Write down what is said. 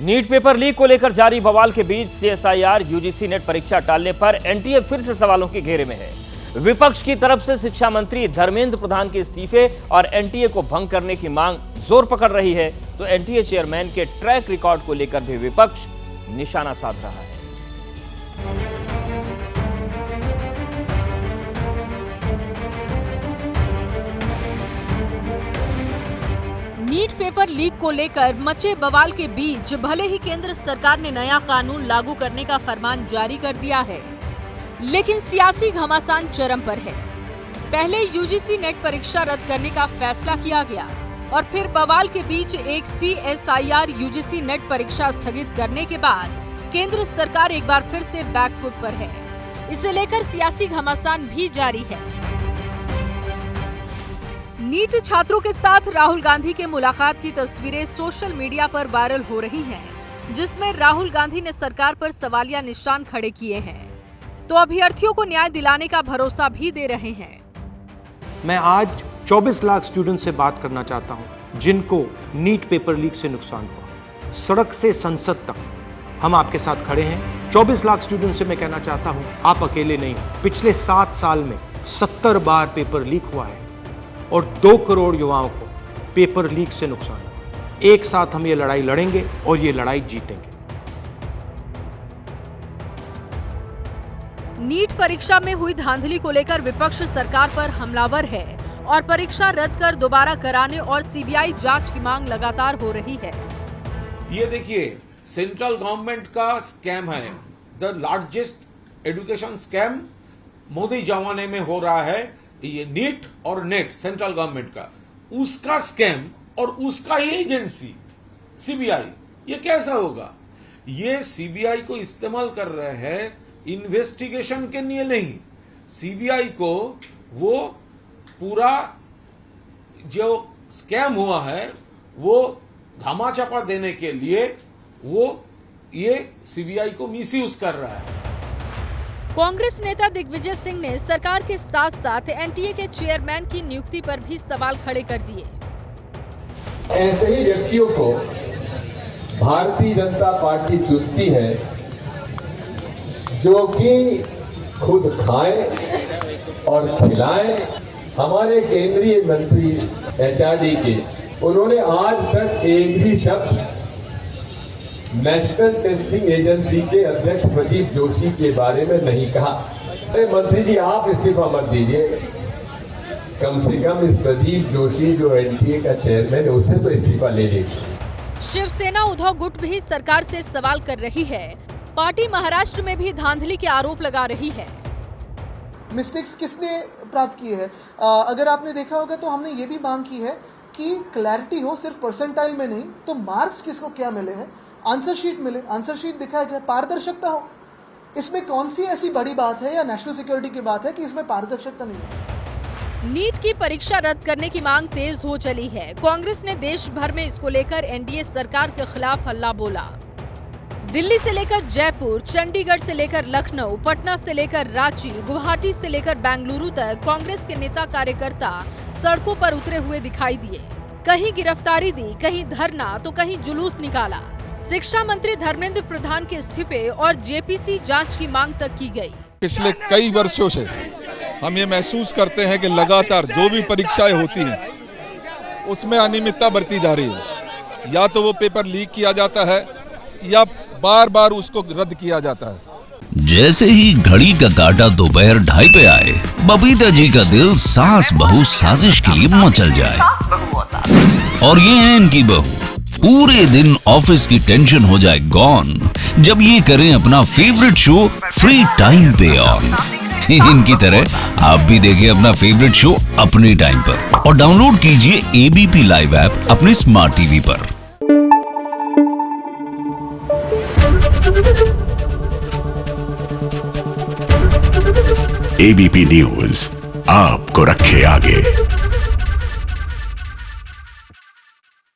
NEET paper leak को लेकर जारी बवाल के बीच सीएसआईआर यूजीसी नेट परीक्षा टालने पर एनटीए फिर से सवालों के घेरे में है। विपक्ष की तरफ से शिक्षा मंत्री धर्मेंद्र प्रधान के इस्तीफे और एनटीए को भंग करने की मांग जोर पकड़ रही है, तो एनटीए चेयरमैन के ट्रैक रिकॉर्ड को लेकर भी विपक्ष निशाना साध रहा है। नीट पेपर लीक को लेकर मचे बवाल के बीच भले ही केंद्र सरकार ने नया कानून लागू करने का फरमान जारी कर दिया है, लेकिन सियासी घमासान चरम पर है। पहले यूजीसी नेट परीक्षा रद्द करने का फैसला किया गया और फिर बवाल के बीच एक सीएसआईआर यूजीसी नेट परीक्षा स्थगित करने के बाद केंद्र सरकार एक बार फिर से बैकफुट पर है। इसे लेकर सियासी घमासान भी जारी है। नीट छात्रों के साथ राहुल गांधी के मुलाकात की तस्वीरें सोशल मीडिया पर वायरल हो रही हैं, जिसमें राहुल गांधी ने सरकार पर सवालिया निशान खड़े किए हैं, तो अभ्यर्थियों को न्याय दिलाने का भरोसा भी दे रहे हैं। मैं आज 24 लाख स्टूडेंट से बात करना चाहता हूं जिनको नीट पेपर लीक से नुकसान हुआ। सड़क से संसद तक हम आपके साथ खड़े हैं। 24 लाख स्टूडेंट से मैं कहना चाहता हूं, आप अकेले नहीं हो। पिछले 7 साल में 70 बार पेपर लीक हुआ है और 2 करोड़ युवाओं को पेपर लीक से नुकसान हुआ। एक साथ हम ये लड़ाई लड़ेंगे और ये लड़ाई जीतेंगे। नीट परीक्षा में हुई धांधली को लेकर विपक्ष सरकार पर हमलावर है और परीक्षा रद्द कर दोबारा कराने और सीबीआई जांच की मांग लगातार हो रही है। ये देखिए, सेंट्रल गवर्नमेंट का स्कैम है, the largest education scam Modi जमाने में हो रहा है। ये नीट और नेट सेंट्रल गवर्नमेंट का, उसका स्कैम और उसका ही एजेंसी सीबीआई, ये कैसा होगा? ये सीबीआई को इस्तेमाल कर रहे हैं इन्वेस्टिगेशन के लिए नहीं। सीबीआई को वो पूरा जो स्कैम हुआ है वो धामाचापा देने के लिए वो ये सीबीआई को मिसयूज कर रहा है। कांग्रेस नेता दिग्विजय सिंह ने सरकार के साथ साथ एनटीए के चेयरमैन की नियुक्ति पर भी सवाल खड़े कर दिए। ऐसे ही व्यक्तियों को भारतीय जनता पार्टी चुनती है जो कि खुद खाएं और खिलाएं। हमारे केंद्रीय मंत्री एचआरडी के, उन्होंने आज तक एक भी शब्द नेशनल टेस्टिंग एजेंसी के अध्यक्ष प्रदीप जोशी के बारे में नहीं कहा। अरे मंत्री जी, आप इस्तीफा मत दीजिए, कम से कम इस प्रदीप जोशी जो एनटीए का चेयरमैन है उससे तो इस्तीफा ले लीजिए। शिवसेना उद्धव गुट भी सरकार से सवाल कर रही है। पार्टी महाराष्ट्र में भी धांधली के आरोप लगा रही है। मिस्टेक्स किसने प्राप्त की है? अगर आपने देखा होगा तो हमने ये भी मांग की है कि क्लैरिटी हो, सिर्फ परसेंटाइल में नहीं, तो मार्क्स किसको क्या मिले हैं, आंसर शीट मिले, आंसर शीट दिखाया जाए, पारदर्शिता हो। इसमें कौन सी ऐसी बड़ी बात है या नेशनल सिक्योरिटी की बात है कि इसमें पारदर्शिता नहीं है? नीट की परीक्षा रद्द करने की मांग तेज हो चली है। कांग्रेस ने देश भर में इसको लेकर एनडीए सरकार के खिलाफ हल्ला बोला। दिल्ली से लेकर जयपुर, चंडीगढ़ से लेकर लखनऊ, पटना से लेकर रांची, गुवाहाटी से लेकर बेंगलुरु तक कांग्रेस के नेता कार्यकर्ता सड़कों पर उतरे हुए दिखाई दिए। कहीं गिरफ्तारी दी, कहीं धरना, तो कहीं जुलूस निकाला। शिक्षा मंत्री धर्मेंद्र प्रधान के इस्तीफे और जेपीसी जांच की मांग तक की गई। पिछले कई वर्षों से हम ये महसूस करते हैं कि लगातार जो भी परीक्षाएं होती हैं उसमें अनियमितता बरती जा रही है। या तो वो पेपर लीक किया जाता है या बार बार उसको रद्द किया जाता है। जैसे ही घड़ी का काटा दोपहर 2:30 पे आए, बबीता जी का दिल सास बहू साजिश के लिए मचल जाए। और ये है इनकी बहू, पूरे दिन ऑफिस की टेंशन हो जाए गॉन जब ये करें अपना फेवरेट शो फ्री टाइम पे ऑन। इनकी तरह आप भी देखिए अपना फेवरेट शो अपने टाइम पर और डाउनलोड कीजिए एबीपी लाइव ऐप अपने स्मार्ट टीवी पर। एबीपी न्यूज आपको रखे आगे।